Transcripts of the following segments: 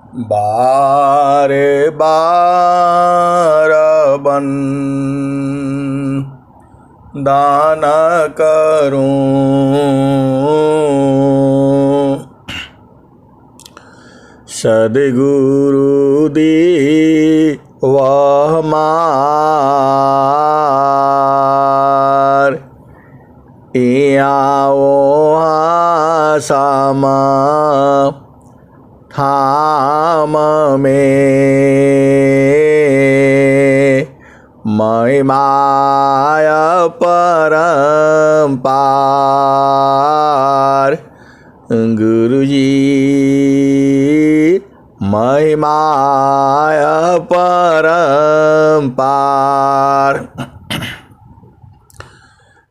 बार बार बन दान करूं, सद्गुरु दी वह मार इयाओ सामा थाम में महिमाया परम्पार गुरुजी महिमाया परम्पार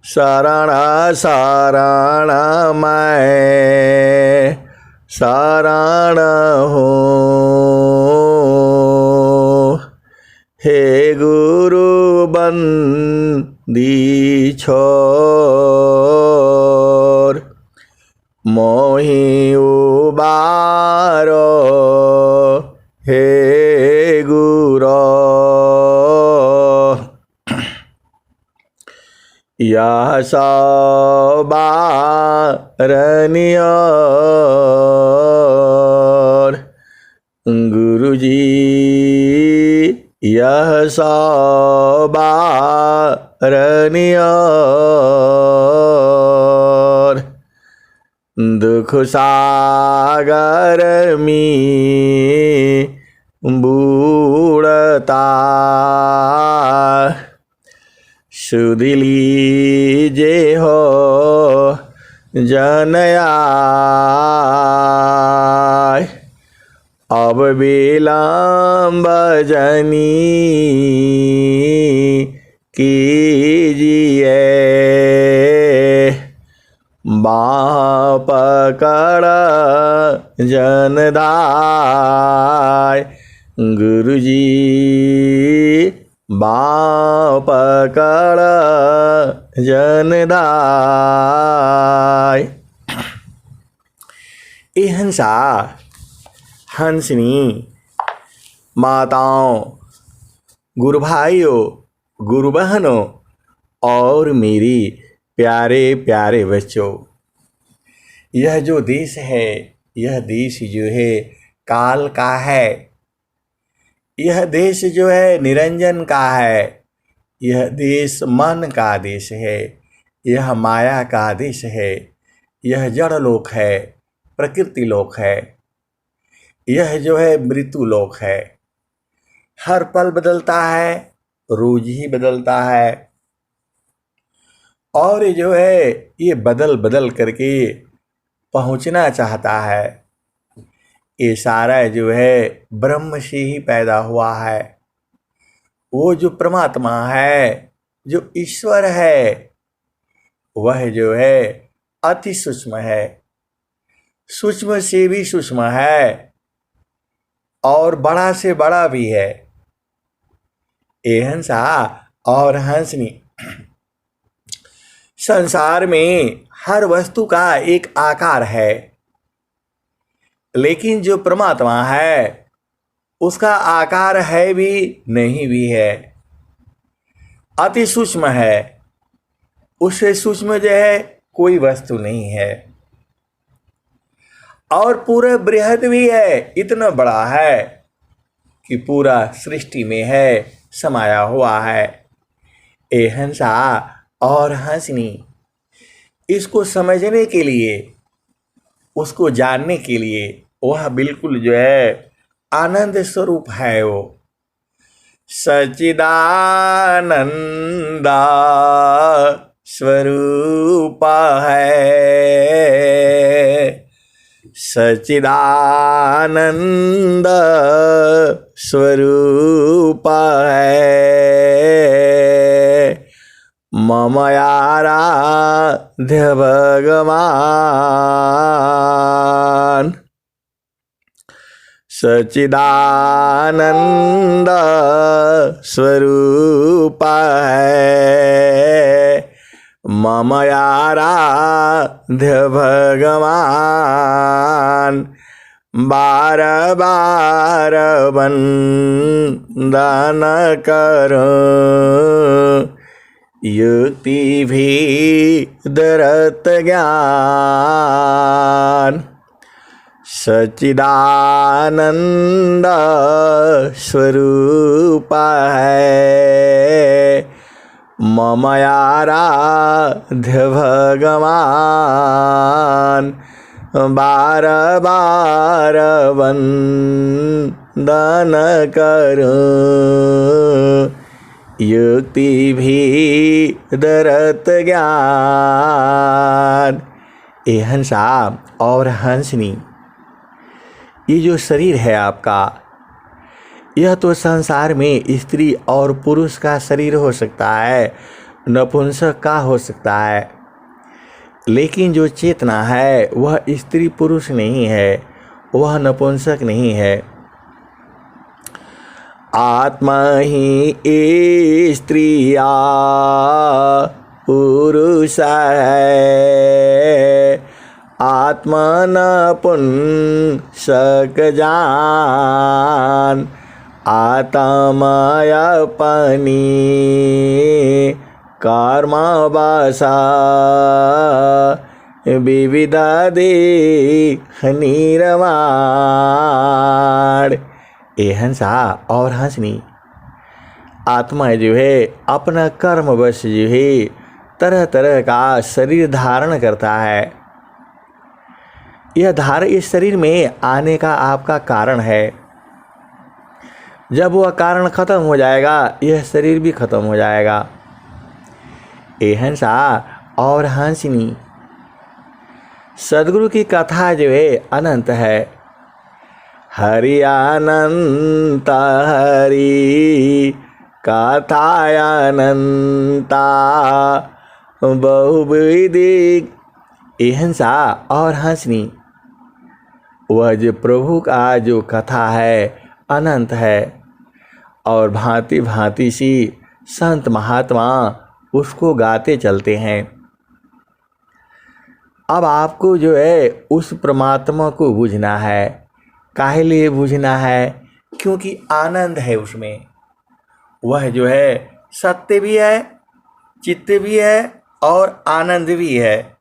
शरण शरण मैं शरण हूँ, हे गुरु बंदी छोर मोहि उबारो, हे गुरो यह सौबारनियोर गुरुजी यह सौबारनियोर दुख सागर में बूढ़ता सुध लीजे हो जनयाय अब विलम्ब जनी कीजिए बाह पकड़ जनदाय गुरुजी बाह पकड़ जनदाय। ए हंसा हंसनी माताओं गुरु भाइयों गुरु बहनों और मेरी प्यारे प्यारे बच्चों, यह जो देश है यह देश जो है काल का है, यह देश जो है निरंजन का है, यह देश मन का देश है, यह माया का देश है, यह जड़ लोक है, प्रकृति लोक है, यह जो है मृत्यु लोक है। हर पल बदलता है, रोज ही बदलता है और जो है ये बदल बदल करके पहुंचना चाहता है। ये सारा जो है ब्रह्म से ही पैदा हुआ है। वो जो परमात्मा है, जो ईश्वर है, वह जो है अति सूक्ष्म है, सूक्ष्म से भी सूक्ष्म है और बड़ा से बड़ा भी है। ये हंसा और हंसनी संसार में हर वस्तु का एक आकार है, लेकिन जो परमात्मा है उसका आकार है भी नहीं भी है, अति सूक्ष्म है। उससे सूक्ष्म जो है कोई वस्तु नहीं है और पूरा बृहद भी है, इतना बड़ा है कि पूरा सृष्टि में है, समाया हुआ है। ए हंसा और हंसनी, इसको समझने के लिए, उसको जानने के लिए वह बिल्कुल जो है आनंद स्वरूप है। वो सच्चिदानंदा स्वरूप है, सच्चिदानंद स्वरूप है, मम आराध्य भगवान। सच्चिदानंद स्वरूप है, मम आराध्य भगवान। बार बार वंदन करूं, युक्ति भी दरत ज्ञान। सच्चिदानंद स्वरूप है मम आराध्य भगवान। बार बार वंदन करूं, युक्ति भी दरत ज्ञान। ए हंसा और हंसनी, ये जो शरीर है आपका, यह तो संसार में स्त्री और पुरुष का शरीर हो सकता है, नपुंसक का हो सकता है, लेकिन जो चेतना है वह स्त्री पुरुष नहीं है, वह नपुंसक नहीं है। आत्मा ही स्त्रिया पुरुष है, आत्मा नपुंसक जान। आत्मा अपनी कर्म बसा, विविधा देह निर्वाण। ए हंसा और हंसनी, आत्मा जो है अपना कर्म बस जो है तरह तरह का शरीर धारण करता है। यह इस शरीर में आने का आपका कारण है। जब वह कारण खत्म हो जाएगा, यह शरीर भी खत्म हो जाएगा। ए हंसा और हंसनी, सदगुरु की कथा जो है अनंत है। हरि अनंत हरि कथा अनंता बहुविधि। ए हंसा और हंसनी, वह जो प्रभु का जो कथा है अनंत है, और भांति भांति सी संत महात्मा उसको गाते चलते हैं। अब आपको जो है उस परमात्मा को बुझना है। काहे लिए बुझना है? क्योंकि आनंद है उसमें। वह जो है सत्य भी है, चित्त भी है और आनंद भी है।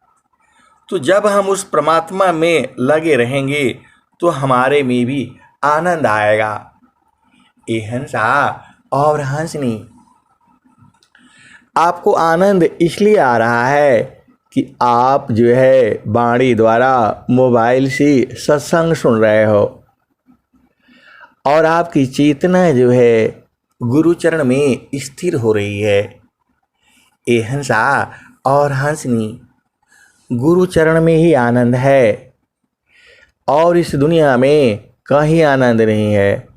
तो जब हम उस परमात्मा में लगे रहेंगे तो हमारे में भी आनंद आएगा। ए हंसा और हंसनी, आपको आनंद इसलिए आ रहा है कि आप जो है वाणी द्वारा मोबाइल से सत्संग सुन रहे हो और आपकी चेतना जो है गुरुचरण में स्थिर हो रही है। ए हंसा और हंसनी, गुरुचरण में ही आनंद है और इस दुनिया में कहीं आनंद नहीं है।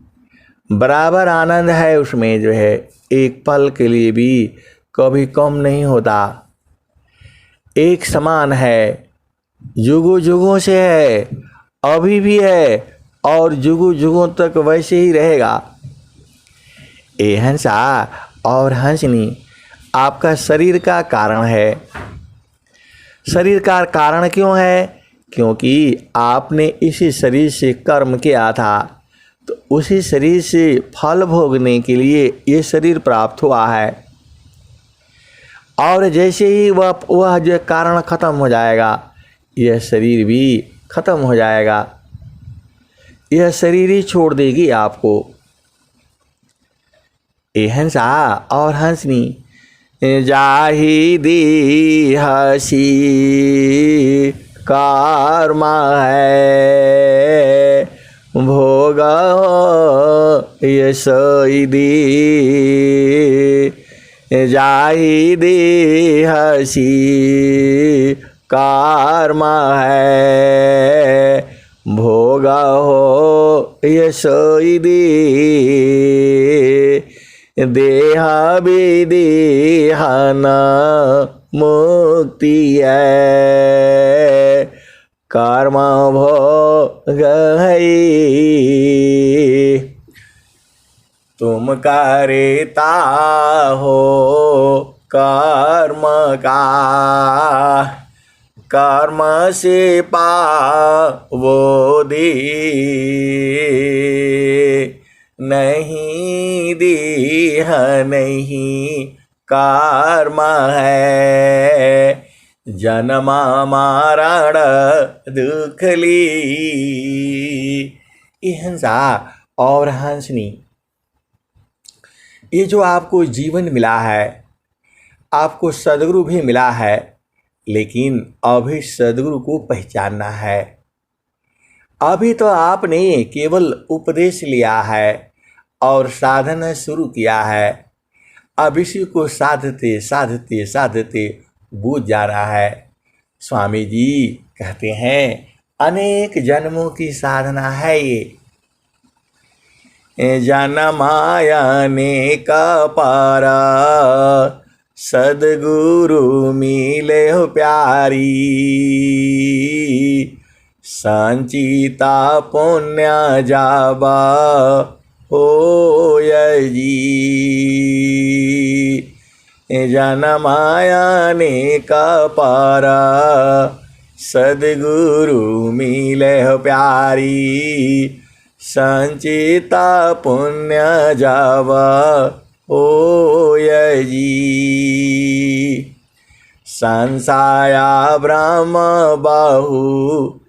बराबर आनंद है उसमें, जो है एक पल के लिए भी कभी कम नहीं होता। एक समान है, जुगों जुगों से है, अभी भी है और जुगों जुगों तक वैसे ही रहेगा। ए हंसा और हंसनी, आपका शरीर का कारण है। शरीर का कारण क्यों है? क्योंकि आपने इसी शरीर से कर्म किया था, तो उसी शरीर से फल भोगने के लिए ये शरीर प्राप्त हुआ है। और जैसे ही वह जो कारण खत्म हो जाएगा, यह शरीर भी खत्म हो जाएगा। यह शरीर ही छोड़ देगी आपको। ए हंसा और हंसनी, जाहि दी हसी कर्म है, भोग यशोई दी। जाहि दी हसी कर्म है, भोग हो यशोई दी। देह विदेहन मुक्ति है, कर्म भोग है। तुम करता हो कर्म का, कर्म से पावो दे, नहीं देह नहीं कर्म है, जन्म मरण दुख ली। ये हंसा और हंसनी, ये जो आपको जीवन मिला है, आपको सद्गुरु भी मिला है, लेकिन अभी सद्गुरु को पहचानना है। अभी तो आपने केवल उपदेश लिया है और साधना शुरू किया है। अब इसी को साधते साधते साधते बूझ जा रहा है। स्वामी जी कहते हैं अनेक जन्मों की साधना है ये। जनमायने का पारा सद्गुरु मिले हो प्यारी, संचिता पुण्य जाबा हो जी। जनमायने का पारा सद्गुरु मिले हो प्यारी, संचिता पुण्य जावा हो जी। संसाया ब्रह्म बाहु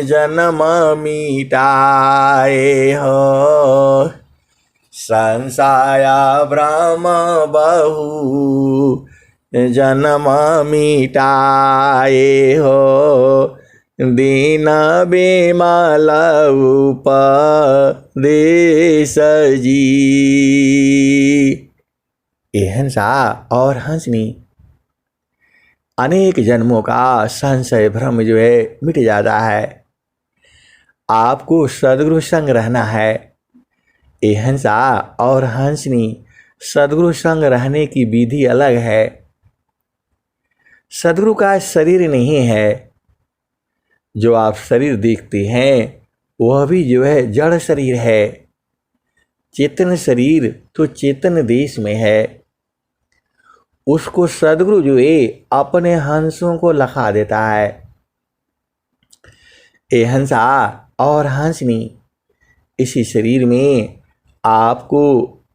जन्म मिटाए हो, संसाया ब्रह्म बाहु जन्म मिटाए हो, दीन बेमाल उपदेश जी। ये हंसा और हंसनी, अनेक जन्मों का संशय भ्रम जो है मिट जाता है। आपको सद्गुरु संग रहना है। ये हंसा और हंसनी, सद्गुरु संग रहने की विधि अलग है। सद्गुरु का शरीर नहीं है। जो आप शरीर देखते हैं वह भी जो है जड़ शरीर है। चेतन शरीर तो चेतन देश में है। उसको सद्गुरु जो है अपने हंसों को लखा देता है। ये हंसा और हंसनी, इसी शरीर में आपको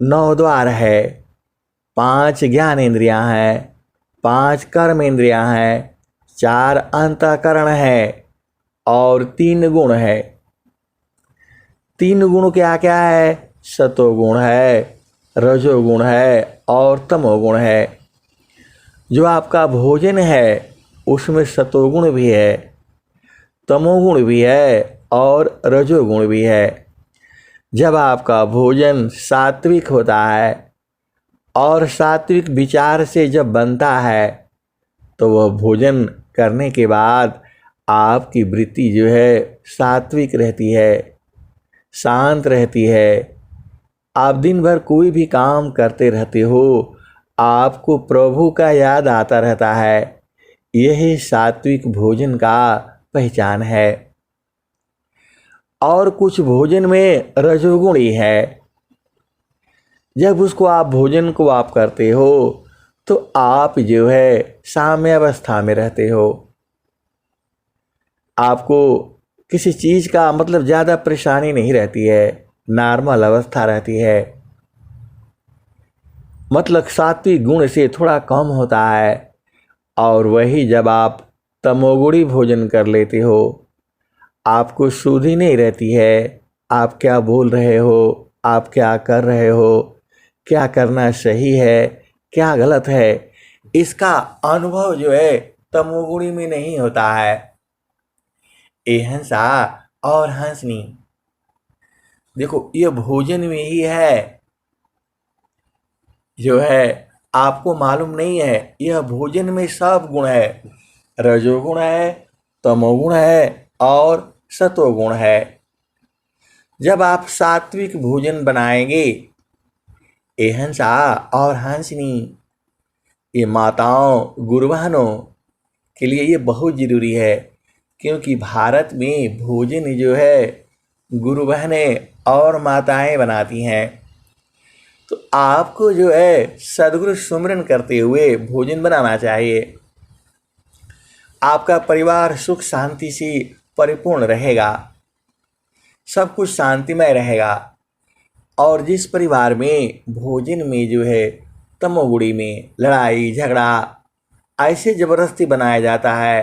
9 द्वार है, 5 ज्ञानेंद्रियां हैं, 5 कर्मेंद्रियां हैं, 4 अंतःकरण है और 3 गुण है। 3 गुण क्या क्या है? सतोगुण है, रजोगुण है और तमोगुण है। जो आपका भोजन है उसमें सतोगुण भी है, तमोगुण भी है और रजोगुण भी है। जब आपका भोजन सात्विक होता है और सात्विक विचार से जब बनता है तो वह भोजन करने के बाद आपकी वृत्ति जो है सात्विक रहती है, शांत रहती है। आप दिन भर कोई भी काम करते रहते हो, आपको प्रभु का याद आता रहता है। यही सात्विक भोजन का पहचान है। और कुछ भोजन में रजोगुणी है। जब उसको आप भोजन को आप करते हो तो आप जो है साम्य अवस्था में रहते हो। आपको किसी चीज़ का मतलब ज़्यादा परेशानी नहीं रहती है, नॉर्मल अवस्था रहती है। मतलब सात्विक गुण से थोड़ा कम होता है। और वही जब आप तमोगुणी भोजन कर लेते हो, आपको शुद्धि नहीं रहती है। आप क्या बोल रहे हो, आप क्या कर रहे हो, क्या करना सही है, क्या गलत है, इसका अनुभव जो है तमोगुणी में नहीं होता है। ये हंसा और हंसनी, देखो ये भोजन में ही है। जो है आपको मालूम नहीं है, यह भोजन में सब गुण है। रजोगुण है, तमोगुण है और सतोगुण है। जब आप सात्विक भोजन बनाएंगे, ये हंसा और हंसनी, ये माताओं गुरु बहनों के लिए ये बहुत ज़रूरी है। क्योंकि भारत में भोजन जो है गुरु बहनें और माताएं बनाती हैं। तो आपको जो है सद्गुरु सुमिरन करते हुए भोजन बनाना चाहिए। आपका परिवार सुख शांति से परिपूर्ण रहेगा, सब कुछ शांतिमय रहेगा। और जिस परिवार में भोजन में जो है तमोगुणी में लड़ाई झगड़ा ऐसे ज़बरदस्ती बनाया जाता है,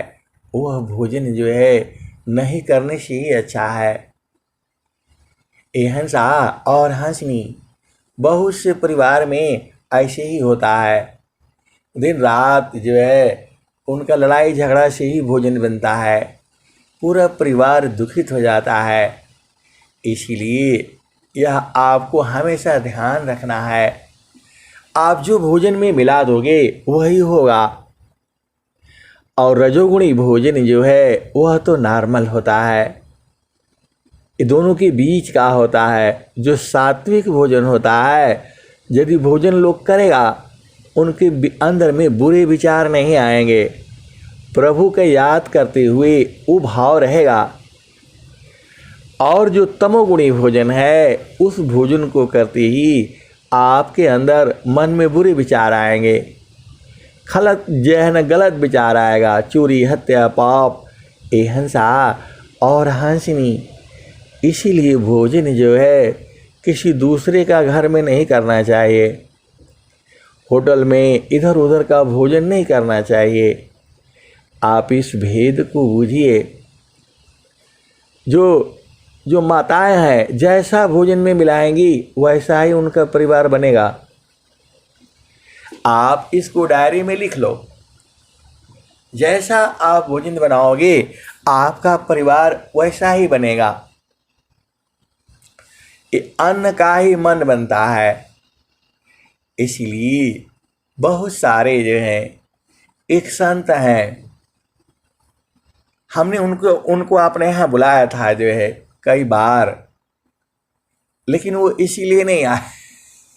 वह भोजन जो है नहीं करने से ही अच्छा है। ये हंसा और हंसनी बहुत से परिवार में ऐसे ही होता है। दिन रात जो है उनका लड़ाई झगड़ा से ही भोजन बनता है, पूरा परिवार दुखित हो जाता है। इसीलिए यह आपको हमेशा ध्यान रखना है, आप जो भोजन में मिला दोगे वही होगा। और रजोगुणी भोजन जो है वह तो नॉर्मल होता है, ये दोनों के बीच का होता है। जो सात्विक भोजन होता है, यदि भोजन लोग करेगा उनके अंदर में बुरे विचार नहीं आएंगे, प्रभु के याद करते हुए वो भाव रहेगा। और जो तमोगुणी भोजन है, उस भोजन को करते ही आपके अंदर मन में बुरे विचार आएंगे, गलत जहन गलत विचार आएगा, चोरी हत्या पाप ये हिंसा और हंसनी। इसीलिए भोजन जो है किसी दूसरे का घर में नहीं करना चाहिए, होटल में इधर उधर का भोजन नहीं करना चाहिए। आप इस भेद को बूझिए। जो माताएं हैं जैसा भोजन में मिलाएंगी वैसा ही उनका परिवार बनेगा। आप इसको डायरी में लिख लो, जैसा आप भोजन बनाओगे आपका परिवार वैसा ही बनेगा। ये अन्न का ही मन बनता है। इसलिए बहुत सारे जो हैं एक संत हैं, हमने उनको अपने यहाँ बुलाया था जो है कई बार, लेकिन वो इसीलिए नहीं आए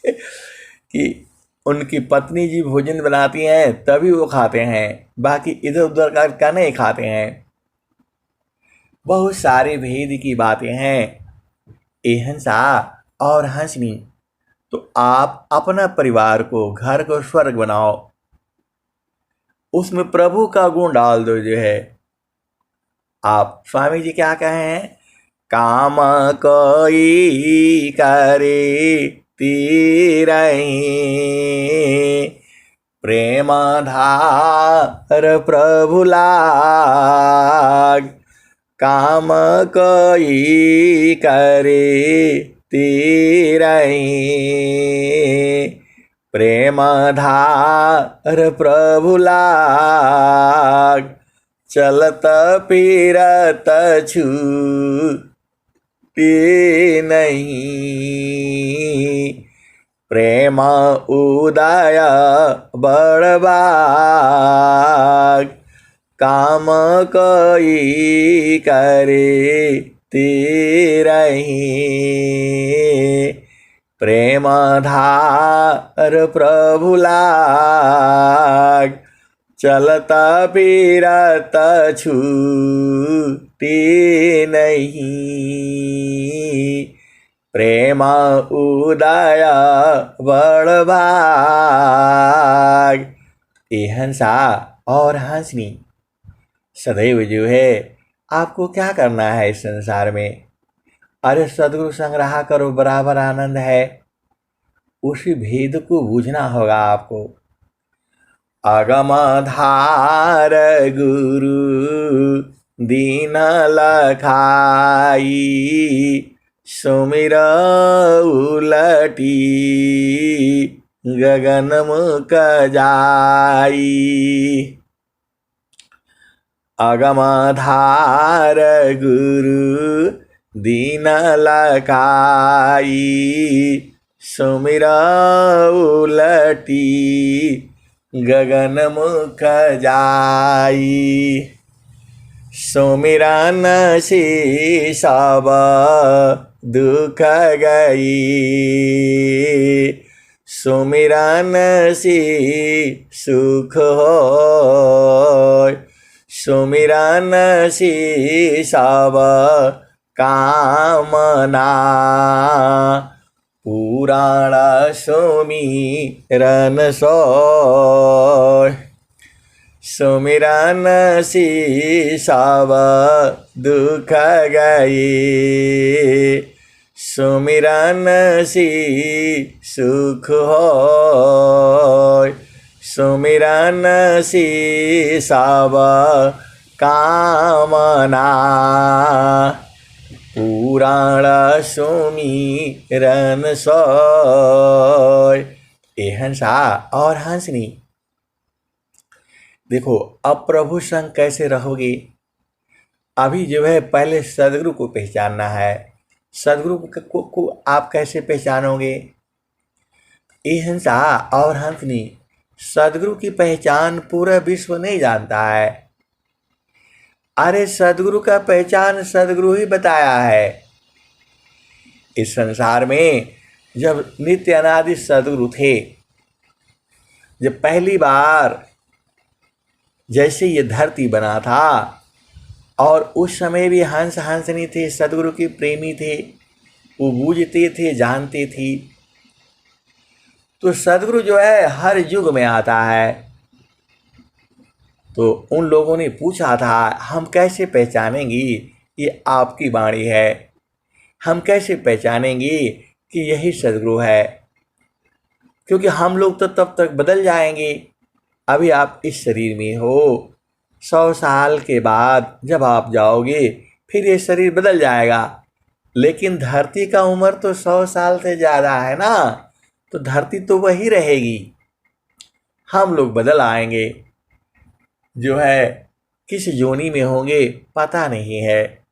कि उनकी पत्नी जी भोजन बनाती हैं तभी वो खाते हैं, बाकी इधर उधर का नहीं खाते हैं। बहुत सारे भेद की बातें हैं, ये हिंसा और हंसनी। तो आप अपना परिवार को, घर को स्वर्ग बनाओ, उसमें प्रभु का गुण डाल दो। जो है आप स्वामी जी क्या कहे हैं, काम कोई करे तीरही, प्रेम धार प्रभु लाग। काम कोई करे तीरही, प्रेम धार प्रभु लाग। चलत फिरत छूटे नहीं, प्रेम उदय बड़बाग। काम कोई करे तीरही, प्रेम धार प्रभु लाग। चलता फिरत छूटे नहीं, प्रेम उदय बड़भाग। ये हंसा और हंसनी सदैव जो है आपको क्या करना है इस संसार में, अरे सदगुरु संग रहा करो, बराबर आनंद है। उसी भेद को बूझना होगा आपको। अगमधार गुरु दीन लखाई, सुमिर उलटी गगन मुख जाई। अगमधार गुरु दीन लखाई, सुमिर उलटी गगन मुख जाई। सुमिरन से सब दुख गई, सुमिरन से सुख हो। सुमिरन से सब कामना, पुराण सुमिरन सोय। सुमिरन सब दुख गए, सुमिरन सुख होय, सुमिरन सब कामना, पुराण सुमिरन सोय। ए हंसा और हंसनी, देखो अब प्रभु संग कैसे रहोगे। अभी जो है पहले सदगुरु को पहचानना है। सदगुरु को आप कैसे पहचानोगे। ए हंसा और हंसनी, सदगुरु की पहचान पूरा विश्व नहीं जानता है। अरे सदगुरु का पहचान सदगुरु ही बताया है। इस संसार में जब नित्य अनादि सदगुरु थे, जब पहली बार जैसे ये धरती बना था, और उस समय भी हंस हंसनी थे, सदगुरु के प्रेमी थे, वो बूझते थे, जानते थे। तो सदगुरु जो है हर युग में आता है। तो उन लोगों ने पूछा था, हम कैसे पहचानेंगे ये आपकी वाणी है, हम कैसे पहचानेंगे कि यही सदगुरु है, क्योंकि हम लोग तो तब तक बदल जाएंगे। अभी आप इस शरीर में हो, 100 साल के बाद जब आप जाओगे फिर ये शरीर बदल जाएगा, लेकिन धरती का उम्र तो 100 साल से ज़्यादा है ना, तो धरती तो वही रहेगी। हम लोग बदल आएंगे, जो है किस योनि में होंगे पता नहीं है।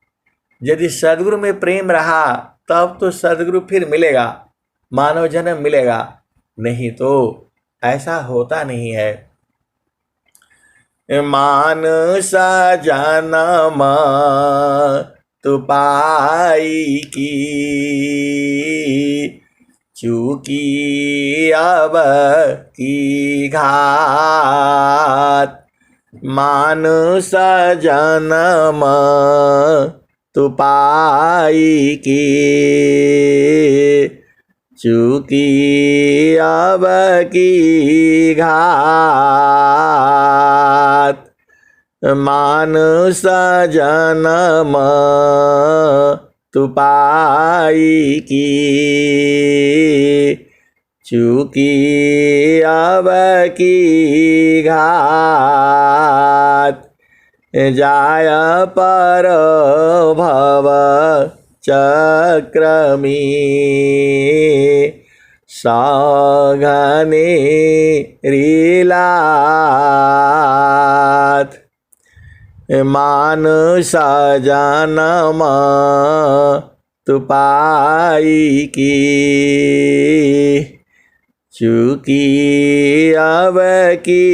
यदि सदगुरु में प्रेम रहा तब तो सदगुरु फिर मिलेगा, मानव जन्म मिलेगा, नहीं तो ऐसा होता नहीं है। मानस जन्म तु पाई की, चूकी अब की घात। मानस जन्म तु पाई की, चूकी अब की घात। मानस जन्म तु पाई की, चूकी अब की घात। जाय पर भव चक्र में, सघने रीलात। मानस जन्म तु पाई की, चूकी अब की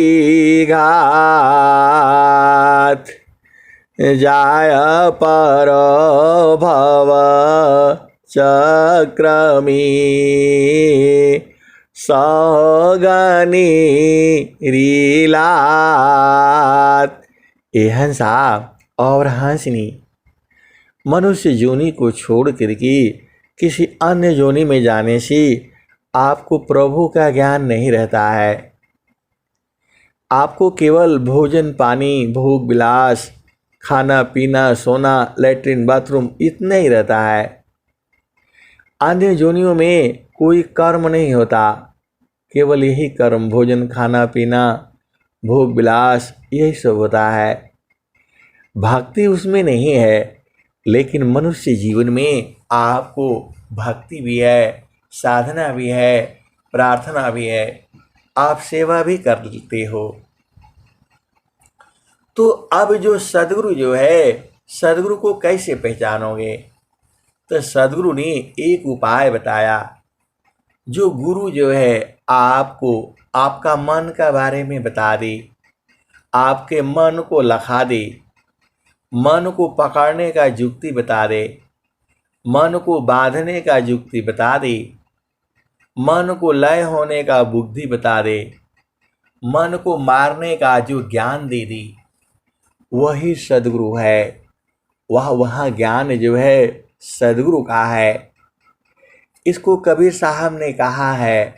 घात। जाय पर भव चक्र में, सघने रीलात। ए हंसा और हंसनी, मनुष्य योनि को छोड़ करके किसी अन्य योनि में जाने से आपको प्रभु का ज्ञान नहीं रहता है। आपको केवल भोजन पानी, भोग विलास, खाना पीना, सोना, लैट्रिन बाथरूम इतना ही रहता है। अन्य योनियों में कोई कर्म नहीं होता, केवल यही कर्म, भोजन खाना पीना, भोग विलास, यही सब होता है। भक्ति उसमें नहीं है, लेकिन मनुष्य जीवन में आपको भक्ति भी है, साधना भी है, प्रार्थना भी है, आप सेवा भी करते हो। तो अब जो सदगुरु जो है, सदगुरु को कैसे पहचानोगे। तो सदगुरु ने एक उपाय बताया। जो गुरु जो है आपको आपका मन का बारे में बता दे, आपके मन को लखा दे, मन को पकड़ने का युक्ति बता दे, मन को बांधने का युक्ति बता दे, मन को लय होने का बुद्धि बता दे, मन को मारने का जो ज्ञान दे दी, वही सदगुरु है। वह ज्ञान जो है सदगुरु का है। इसको कबीर साहब ने कहा है,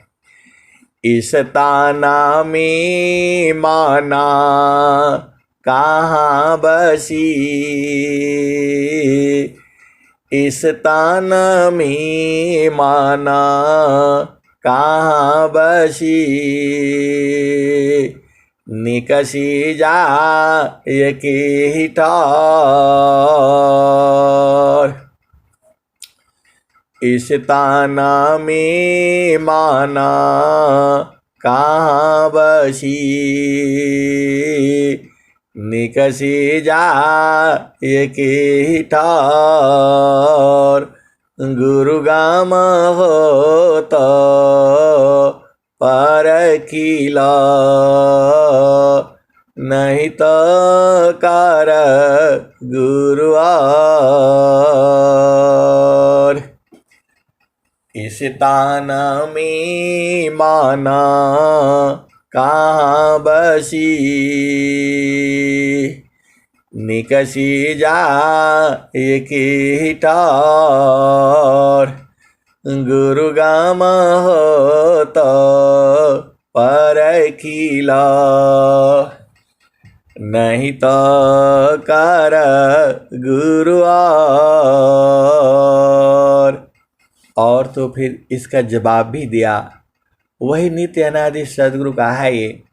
इस ताना में माना कहाँ बसी, इस ताना में माना कहाँ बसी, निकसी जा ये के हिठार। इस ताना में माना कहाँ बसी, निकसी जा ये के हिठार। गुरुगाम हो तो परखिला, नहीं तो कर गुरुआर। इस ताना में माना कहाँ बसी, निकसी जा ये के हिठार। गुरुगाम हो तो परखिला, नहीं तो कर गुरुआर। और तो फिर इसका जवाब भी दिया, वही नित्य अनादि सदगुरु का है ये।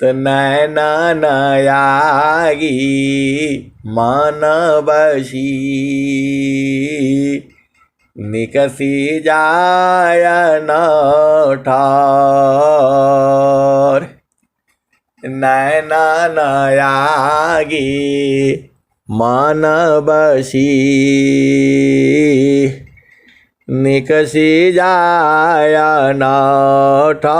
तो नैना नयागी मान बसी, निकसी जाय न ठार। नैना नयागी मान बसी, निकसी जाय न ठार।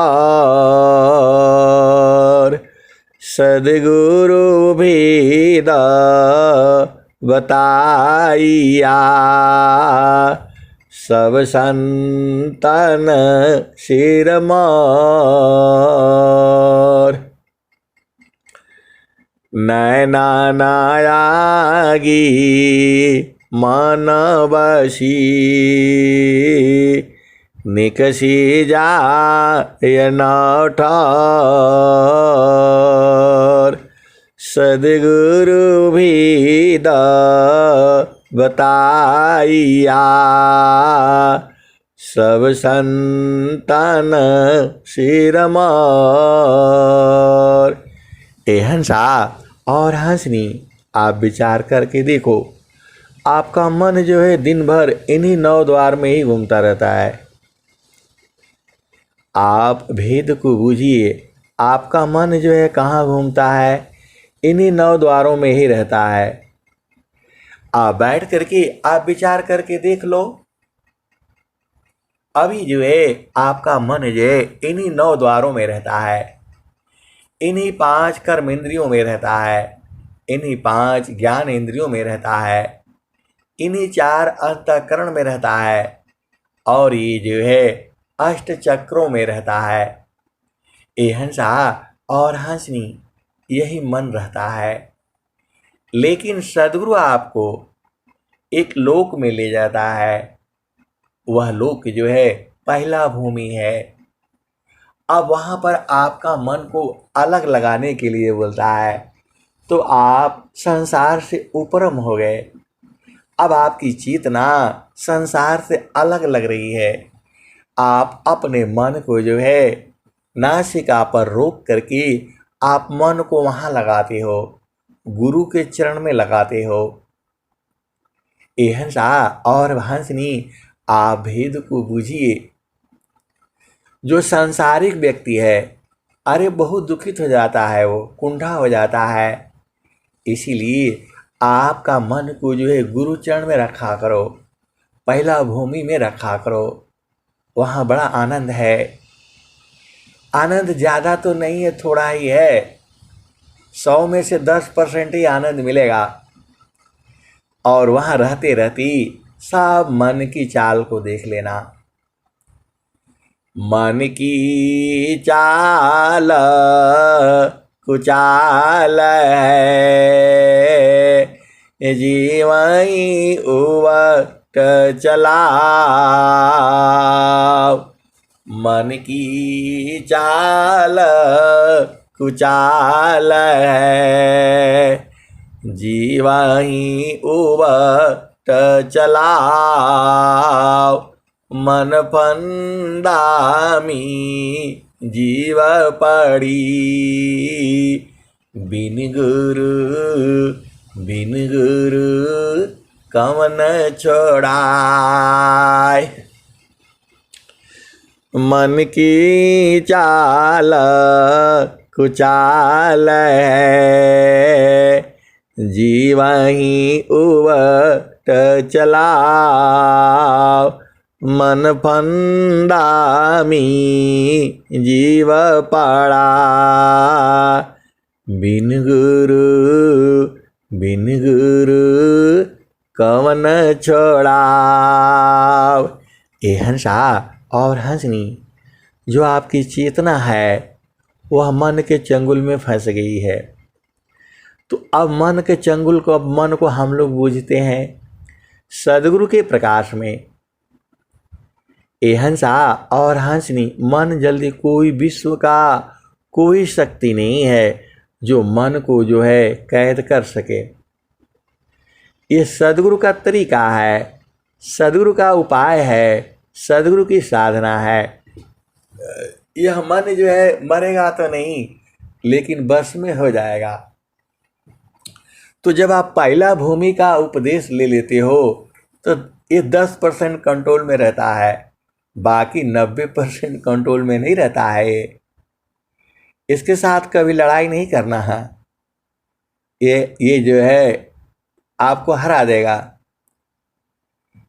सदगुरु भेद बताइया, सब संतन सिर मार। नैना नायागी मान बसी, निकसी जाय न ठार। सदगुरु भेद बताइया, सब संतन सिर मार। ए हंसा और हंसनी, आप विचार करके देखो, आपका मन जो है दिन भर इन्हीं 9 द्वार में ही घूमता रहता है। आप भेद को बूझिए, आपका मन जो है कहाँ घूमता है, इन्हीं 9 द्वारों में ही रहता है। आप बैठ करके आप विचार करके देख लो, अभी जो है आपका मन जो है इन्हीं 9 द्वारों में रहता है, इन्हीं 5 कर्म इंद्रियों में रहता है, इन्हीं 5 ज्ञान इंद्रियों में रहता है, इन्हीं 4 अंतःकरण में रहता है, और ये जो है 8 चक्रों में रहता है। ये हंसा और हंसनी, यही मन रहता है। लेकिन सदगुरु आपको एक लोक में ले जाता है, वह लोक जो है पहला भूमि है। अब वहाँ पर आपका मन को अलग लगाने के लिए बोलता है, तो आप संसार से उपरम हो गए। अब आपकी चेतना संसार से अलग लग रही है। आप अपने मन को जो है नासिका पर रोक करके आप मन को वहाँ लगाते हो, गुरु के चरण में लगाते हो। ए हंसा और हंसनी, आप भेद को बूझिए। जो सांसारिक व्यक्ति है, अरे बहुत दुखित हो जाता है, वो कुंठा हो जाता है। इसीलिए आपका मन को जो है गुरु चरण में रखा करो, पहला भूमि में रखा करो, वहाँ बड़ा आनंद है। आनंद ज़्यादा तो नहीं है, थोड़ा ही है। 100 में से 10% ही आनंद मिलेगा। और वहाँ रहते रहती सब मन की चाल को देख लेना। मन की चाल कुचाल है, जीवई उवट चलाओ। मन की चाल कुचाल है, जीवाही उबट चलाओ, मन फंदामी जीव पड़ी, बिन गुरु कवन छोड़ाय। मन की चाल कुचाल है, जीवही उबट चलाओ, मन फंदामी जीव पड़ा, बिन गुरु कवन छोड़ाओ। ए हंसा और हंसनी, जो आपकी चेतना है वह मन के चंगुल में फंस गई है। तो अब मन के चंगुल को, अब मन को हम लोग बूझते हैं सदगुरु के प्रकाश में। ए हंसा और हंसनी, मन जल्दी कोई विश्व का कोई शक्ति नहीं है जो मन को जो है कैद कर सके। ये सदगुरु का तरीका है, सदगुरु का उपाय है, सदगुरु की साधना है। यह मन जो है मरेगा तो नहीं, लेकिन बस में हो जाएगा। तो जब आप पहला भूमि का उपदेश ले लेते हो तो ये 10% कंट्रोल में रहता है, बाकी 90% कंट्रोल में नहीं रहता है। इसके साथ कभी लड़ाई नहीं करना है, ये जो है आपको हरा देगा।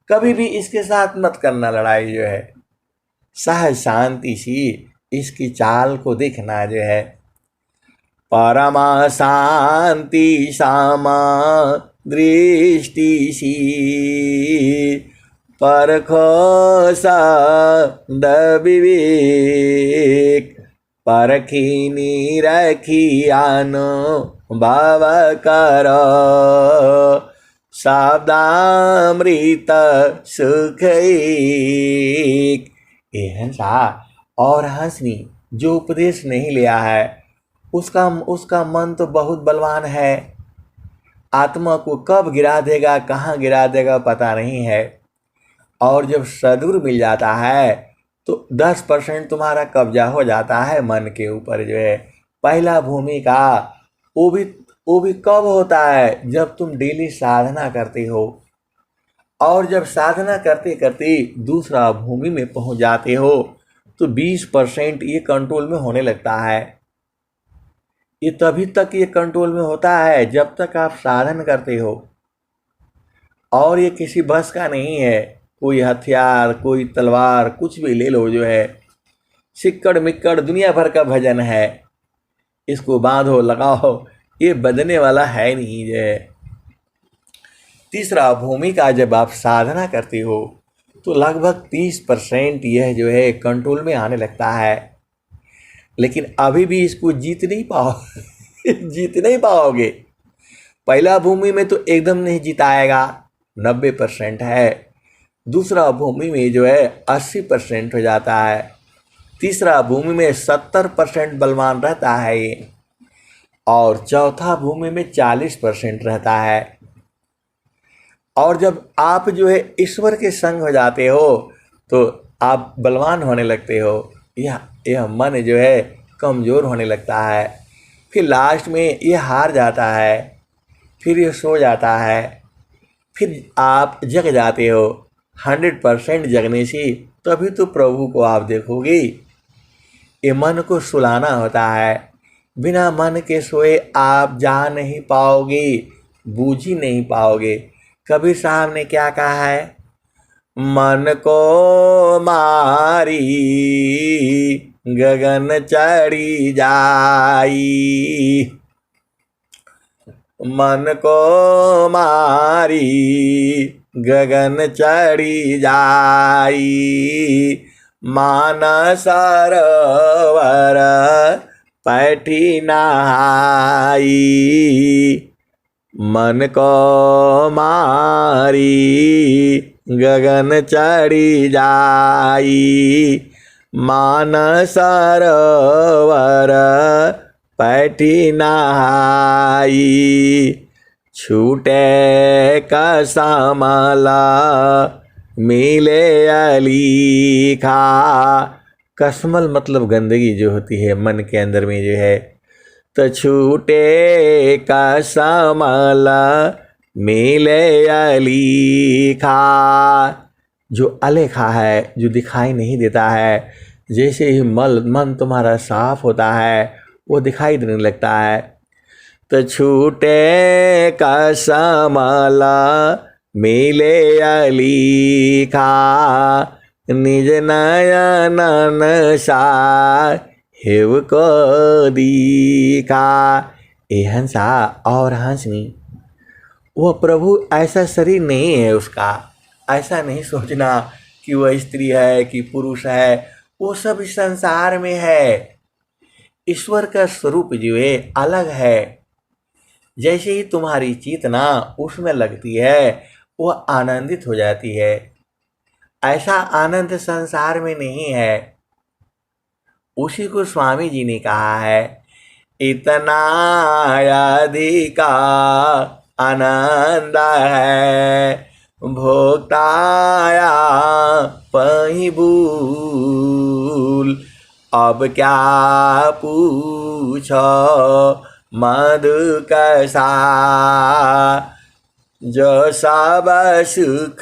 कभी भी इसके साथ मत करना लड़ाई, जो है सहज शांति सी इसकी चाल को देखना जो है। परमा शांति सामा दृष्टि सी, परखो सद विवेक, परखी रखी आनो भाव करो, शब्दामृत सुख एक। ए हंसा और हंसनी, जो उपदेश नहीं लिया है उसका मन तो बहुत बलवान है, आत्मा को कब गिरा देगा कहाँ गिरा देगा पता नहीं है। और जब सदगुरु मिल जाता है तो 10% तुम्हारा कब्जा हो जाता है मन के ऊपर जो है। पहला भूमि का वो भी कब होता है, जब तुम डेली साधना करते हो, और जब साधना करते करते दूसरा भूमि में पहुंच जाते हो तो 20% ये कंट्रोल में होने लगता है। ये तभी तक ये कंट्रोल में होता है जब तक आप साधन करते हो, और ये किसी बस का नहीं है। कोई हथियार, कोई तलवार, कुछ भी ले लो जो है, सिक्कड़ मिक्कड़ दुनिया भर का भजन है, इसको बांधो लगाओ, ये बदलने वाला है नहीं जो है। तीसरा भूमि का जब आप साधना करते हो तो लगभग 30% यह जो है कंट्रोल में आने लगता है, लेकिन अभी भी इसको जीत नहीं पाओगे। पहला भूमि में तो एकदम नहीं जिताएगा, 90% है। दूसरा भूमि में जो है 80% हो जाता है। तीसरा भूमि में 70% बलवान रहता है ये, और चौथा भूमि में 40% रहता है। और जब आप जो है ईश्वर के संग हो जाते हो तो आप बलवान होने लगते हो। यह मन जो है कमज़ोर होने लगता है, फिर लास्ट में ये हार जाता है, फिर ये सो जाता है, फिर आप जग जाते हो। 100% जगने से तभी तो प्रभु को आप देखोगे। ये मन को सुलाना होता है, बिना मन के सोए आप जा नहीं पाओगे, बूझ ही नहीं पाओगे। कबीर साहब ने क्या कहा है, मन को मारी गगन चढ़ी जाई, मन को मारी गगन चढ़ी जाई, मानस सरोवर पैठी नहाई, मन को मारी गगन चढ़ी जाई, मानस सरोवर पैठी नहाई, छूटे कसमला मिले अलीखा। कसमल मतलब गंदगी जो होती है मन के अंदर में जो है, तो छूटे कसमल मिले अलीखा। जो अलेखा है, जो दिखाई नहीं देता है, जैसे ही मन तुम्हारा साफ होता है वो दिखाई देने लगता है। तो छूटे कसमल मिले अलीखा, निज नयन हेव को दीखा। ए हंसा और हंसनी, वह प्रभु ऐसा शरीर नहीं है उसका। ऐसा नहीं सोचना कि वह स्त्री है कि पुरुष है, वो सब इस संसार में है। ईश्वर का स्वरूप जो है अलग है। जैसे ही तुम्हारी चेतना उसमें लगती है वह आनंदित हो जाती है। ऐसा आनंद संसार में नहीं है। उसी को स्वामी जी ने कहा है, इतना अधिका आनंद है भोक्ताया पही भूल। अब क्या पूछो मधु कसा, जो सब सुख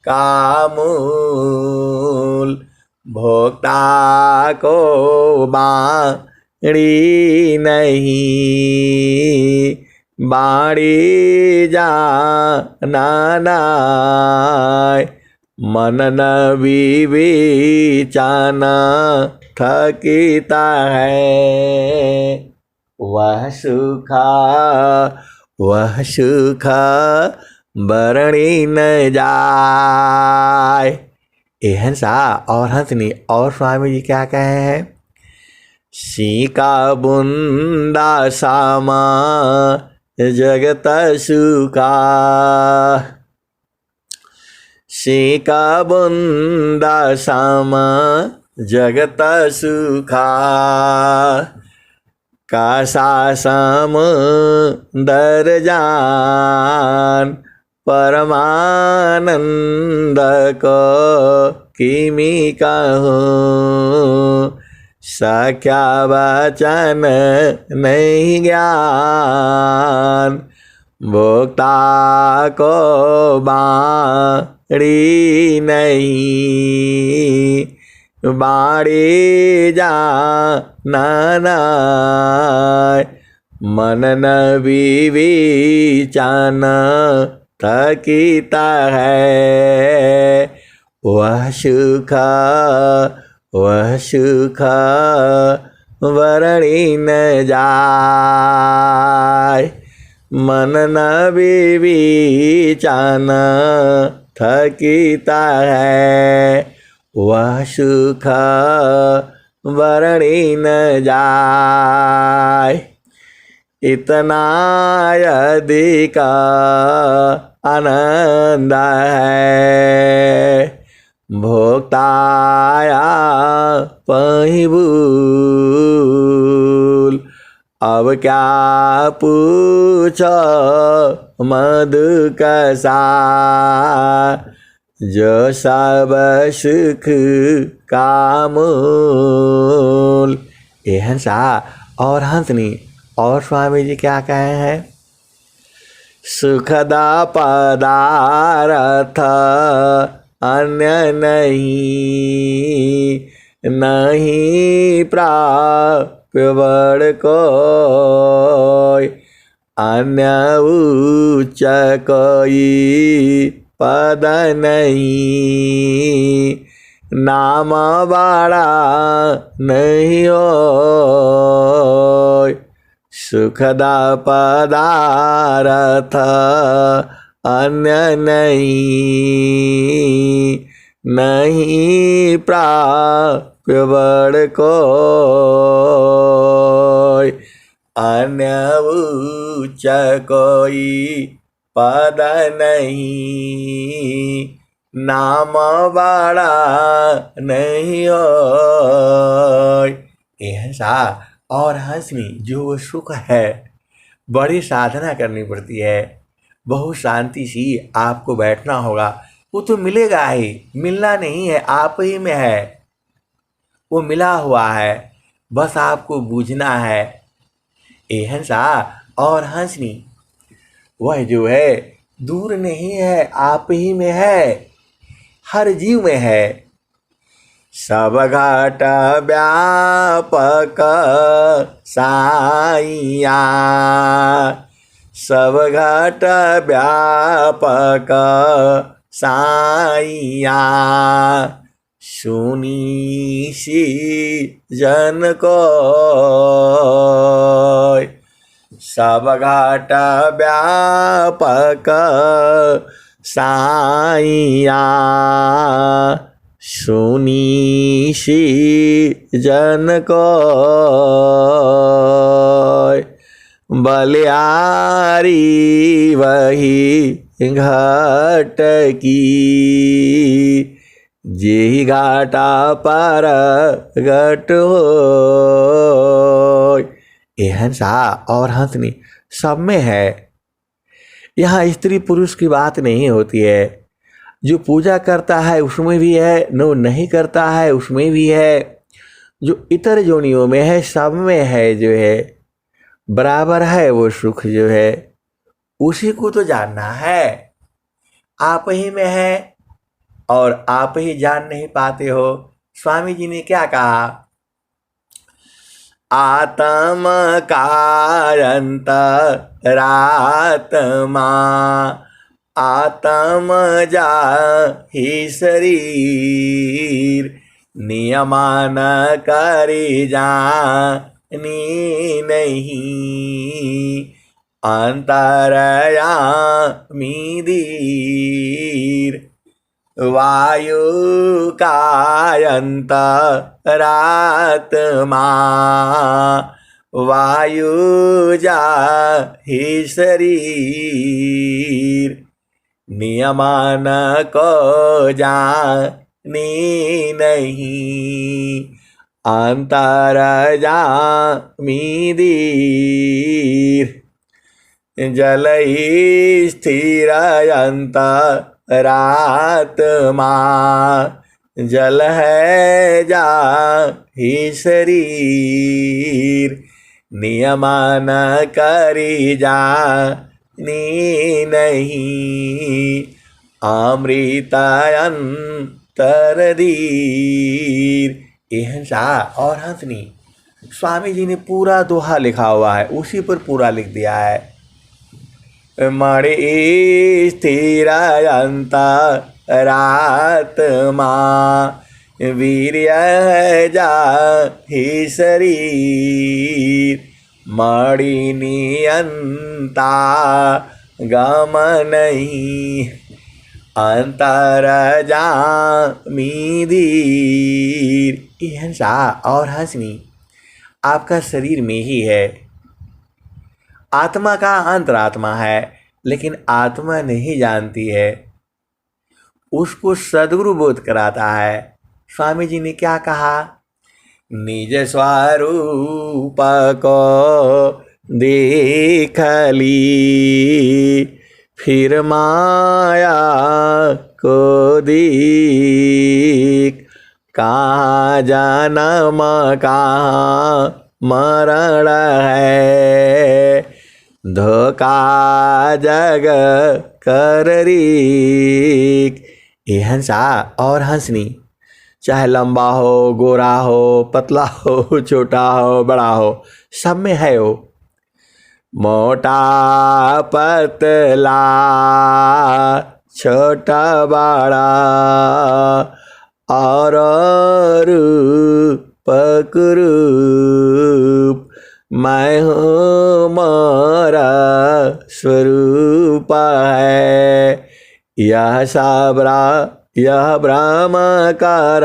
का मूल। भोक्ता को बाड़ी नहीं, बाड़ी जाना नाय। मनन विवेचना थकिता है, वह सुख बरणी न जाय। ए हंसा और हंसनी और स्वामी जी क्या कहे हैं, सीका बुंदा सामा जगत सुखा। सीका बुंदा सामा जगत सुखा, कासा समुंदर जान परमानंद को किमी कहूँ। सख्या वचन नहीं ज्ञान, भोक्ता को बाड़ी नहीं, बाड़ी जाना नाय। मनन विवेचना थकिता है, वह सुख वरणी न जाय। मनन विवेचना थकिता है, वह सुख वरणी न जाय। इतना अधिक आनंद है भोक्ताया पही भूल। अब क्या पूछो मधु कसा, जो सब सुख का मूल। ए हंसा और हंसनी और स्वामी जी क्या कहे हैं, सुखदा पदार्थ अन्य नहीं प्राप्य बड़ कोई। अन्य उच्च कोई पद नहीं, नाम बड़ा नहीं होय। सुखदा पदार्थ अन्य नहीं प्राप्य बड़ कोई। अन्य उच्च कोई पद नहीं, नाम बड़ा नहीं हो। ये हंसा और हंसनी जो वो सुख है, बड़ी साधना करनी पड़ती है, बहुत शांति सी आपको बैठना होगा। वो तो मिलेगा ही, मिलना नहीं है, आप ही में है, वो मिला हुआ है, बस आपको बूझना है। ए हंसा और हंसनी वह जो है दूर नहीं है, आप ही में है, हर जीव में है। सब घट व्यापक साइया, सब घट व्यापक साइया, सुनी सी जन को। सब घट व्यापक साइया, सुनी सी जन को। बलियारी वही घाट की, जेहि घाटा पर घट हो। ये हंसा और हंसनी सब में है। यहाँ स्त्री पुरुष की बात नहीं होती है। जो पूजा करता है उसमें भी है, जो नहीं करता है उसमें भी है, जो इतर जोनियों में है सब में है, जो है बराबर है। वो सुख जो है उसी को तो जानना है, आप ही में है और आप ही जान नहीं पाते हो। स्वामी जी ने क्या कहा? आत्म कारंत रात्मा, आत्म जा ही शरीर, नियमान करी जानी नहीं, अंतरयामी धीर। वायु कायंत रात्मा, वायु जा ही शरीर, नियमान को जानी नहीं, अंतरजामी धीर। जल ही स्थिर अंतरात्मा, जल है जा ही शरीर, नियमान करी जानी नहीं, अमृतायंतरधीर। ये हंसा और हंसनी स्वामी जी ने पूरा दोहा लिखा हुआ है, उसी पर पूरा लिख दिया है। मणि स्थिर अंतरात्मा, वीर्य है जा ही शरीर, मणि नियंता गम नहीं, अंतरजामी धीर। ये हंसा और हंसनी आपका शरीर में ही है, आत्मा का अंतरात्मा है, लेकिन आत्मा नहीं जानती है, उसको सद्गुरु बोध कराता है। स्वामी जी ने क्या कहा? निज स्वरूप को देख ली, फिर माया को देख, कहाँ जन्म कहाँ मरण है, धोखा जग कर रीक। ये हंसा और हंसनी चाहे लंबा हो, गोरा हो, पतला हो, छोटा हो, बड़ा हो, सब में है वो। मोटा पतला, छोटा बड़ा, और रूप कुरूप, मैं हूँ मोरा स्वरूप है, यह साबरा यह ब्रह्माकार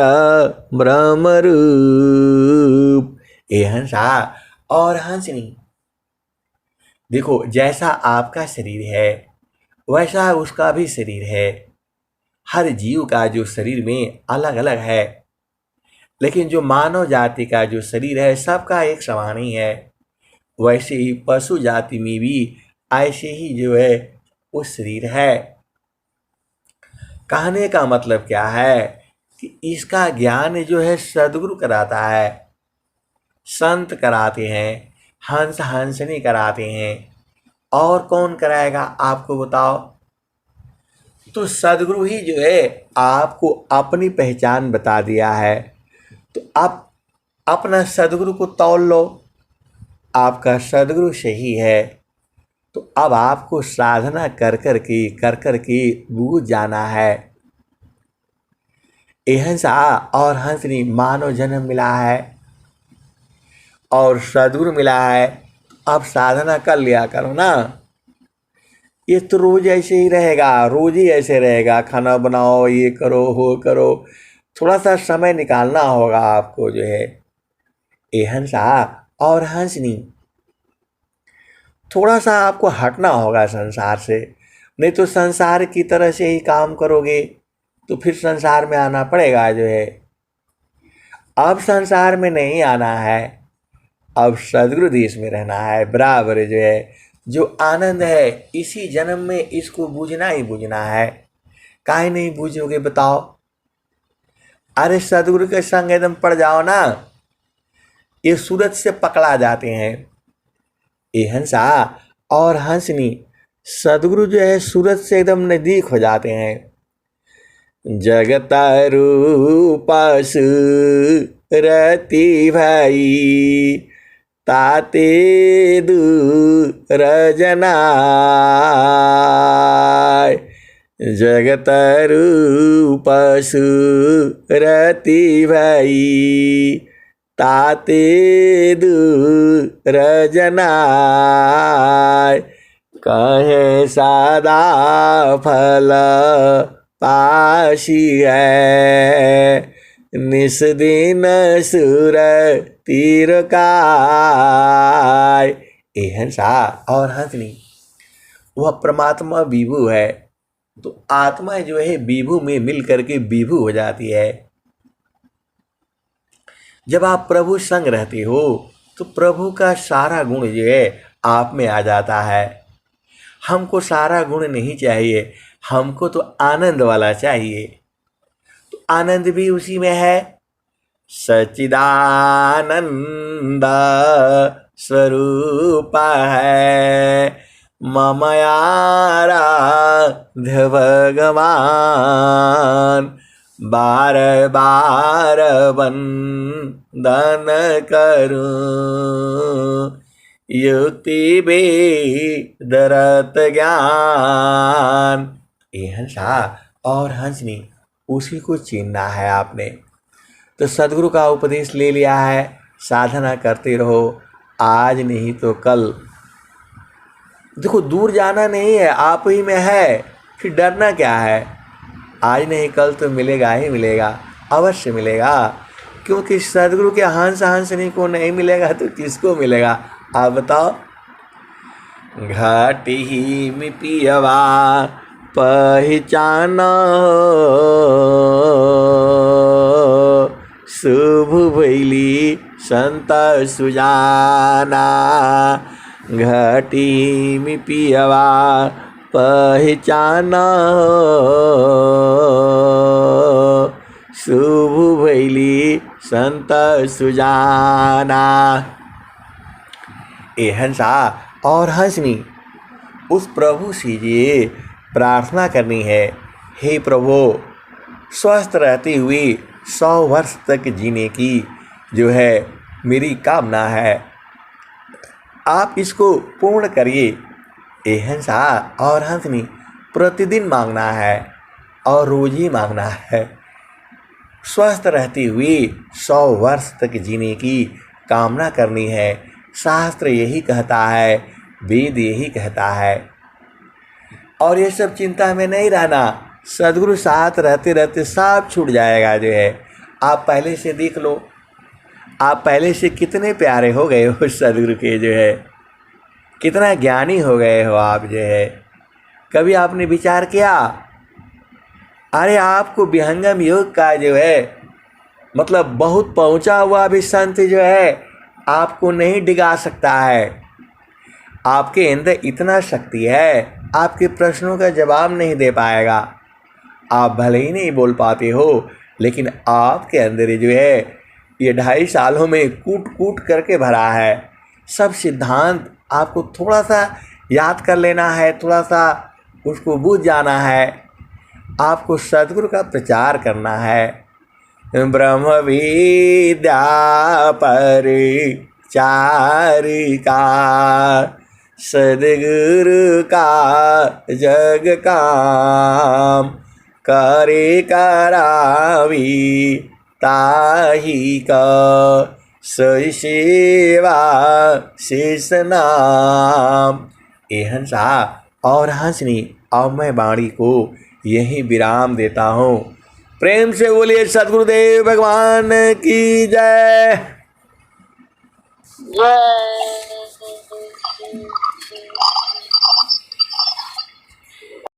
ब्रह्म रूप। ये हंसा और हंसनी देखो, जैसा आपका शरीर है वैसा उसका भी शरीर है, हर जीव का जो शरीर में अलग अलग है, लेकिन जो मानव जाति का जो शरीर है सबका एक समान ही है। वैसे ही पशु जाति में भी ऐसे ही जो है वो शरीर है। कहने का मतलब क्या है कि इसका ज्ञान जो है सदगुरु कराता है, संत कराते हैं, हंस हंसनी कराते हैं। और कौन कराएगा आपको बताओ? तो सदगुरु ही जो है आपको अपनी पहचान बता दिया है। तो आप अपना सदगुरु को तौल लो। आपका सदगुरु सही है तो अब आपको साधना कर कर के बूझ जाना है। हंसा और हंसनी मानव जन्म मिला है और सदगुरु मिला है। अब साधना कर लिया करो ना। ये तो रोज ऐसे ही रहेगा, रोज ही ऐसे रहेगा। खाना बनाओ, ये करो, वो करो। थोड़ा सा समय निकालना होगा आपको जो है। हंसा और हंसनी, थोड़ा सा आपको हटना होगा संसार से। नहीं तो संसार की तरह से ही काम करोगे तो फिर संसार में आना पड़ेगा जो है। अब संसार में नहीं आना है, अब सदगुरु देश में रहना है बराबर जो है। जो आनंद है इसी जन्म में इसको बूझना ही बूझना है। काहे नहीं बूझोगे बताओ? अरे सदगुरु के संग एकदम पड़ जाओ ना, ये सूरत से पकड़ा जाते हैं। ये हंसा और हंसनी सदगुरु जो है सूरत से एकदम नजदीक हो जाते हैं। जगत रूपा सुरति भाई ताते दूर जनाय। जगत रूप सुरति भाई ताते दूर जनाय। कहे सदा फल पाशी है निस दिन सुर तीर काय। हंसा और हंसनी वह परमात्मा विभु है। तो आत्मा जो है विभु में मिल करके विभु हो जाती है। जब आप प्रभु संग रहते हो तो प्रभु का सारा गुण जो है आप में आ जाता है। हमको सारा गुण नहीं चाहिए, हमको तो आनंद वाला चाहिए। तो आनंद भी उसी में है। सच्चिदानंद स्वरूप है ममयाराध्य भगवान। बार बार वंदन करूं युक्ति बेदरत ज्ञान। हंसा और हंसनी उसी को चिन्हना है आपने। तो सदगुरु का उपदेश ले लिया है, साधना करते रहो, आज नहीं तो कल। देखो दूर जाना नहीं है, आप ही में है, फिर डरना क्या है? आज नहीं कल तो मिलेगा ही मिलेगा, अवश्य मिलेगा। क्योंकि सदगुरु के हंस हंसनी को नहीं मिलेगा तो किसको मिलेगा आप बताओ? घाटी ही में पियवा पहचाना शुभ भैली संत सुजाना। घाटी में पियवा पहचाना शुभ भैली संत सुजाना। हंसा और हंसनी उस प्रभु से ये प्रार्थना करनी है, हे प्रभु स्वस्थ रहते हुए 100 वर्ष तक जीने की जो है मेरी कामना है, आप इसको पूर्ण करिए। हंसा और हंसनी प्रतिदिन मांगना है और रोज ही मांगना है। स्वस्थ रहते हुए 100 वर्ष तक जीने की कामना करनी है। शास्त्र यही कहता है, वेद यही कहता है। और ये सब चिंता में नहीं रहना, सदगुरु साथ रहते रहते सब छूट जाएगा जो है। आप पहले से देख लो, आप पहले से कितने प्यारे हो गए हो सदगुरु के जो है, कितना ज्ञानी हो गए हो आप जो है। कभी आपने विचार किया अरे आपको विहंगम योग का जो है मतलब बहुत पहुंचा हुआ भी संत जो है आपको नहीं डिगा सकता है। आपके अंदर इतना शक्ति है, आपके प्रश्नों का जवाब नहीं दे पाएगा। आप भले ही नहीं बोल पाते हो, लेकिन आपके अंदर जो है ये 2.5 सालों में कूट कूट करके भरा है। सब सिद्धांत आपको थोड़ा सा याद कर लेना है, थोड़ा सा उसको बूझ जाना है। आपको सद्गुरु का प्रचार करना है। ब्रह्म विद्या परिचारिका सद्गुरु का जग काम करे करावी ताही का सही सेवा शेष नाम। ए हंसा और हंसनी अब मैं वाणी को यही विराम देता हूँ। प्रेम से बोलिए सद्गुरुदेव भगवान की जय। जय।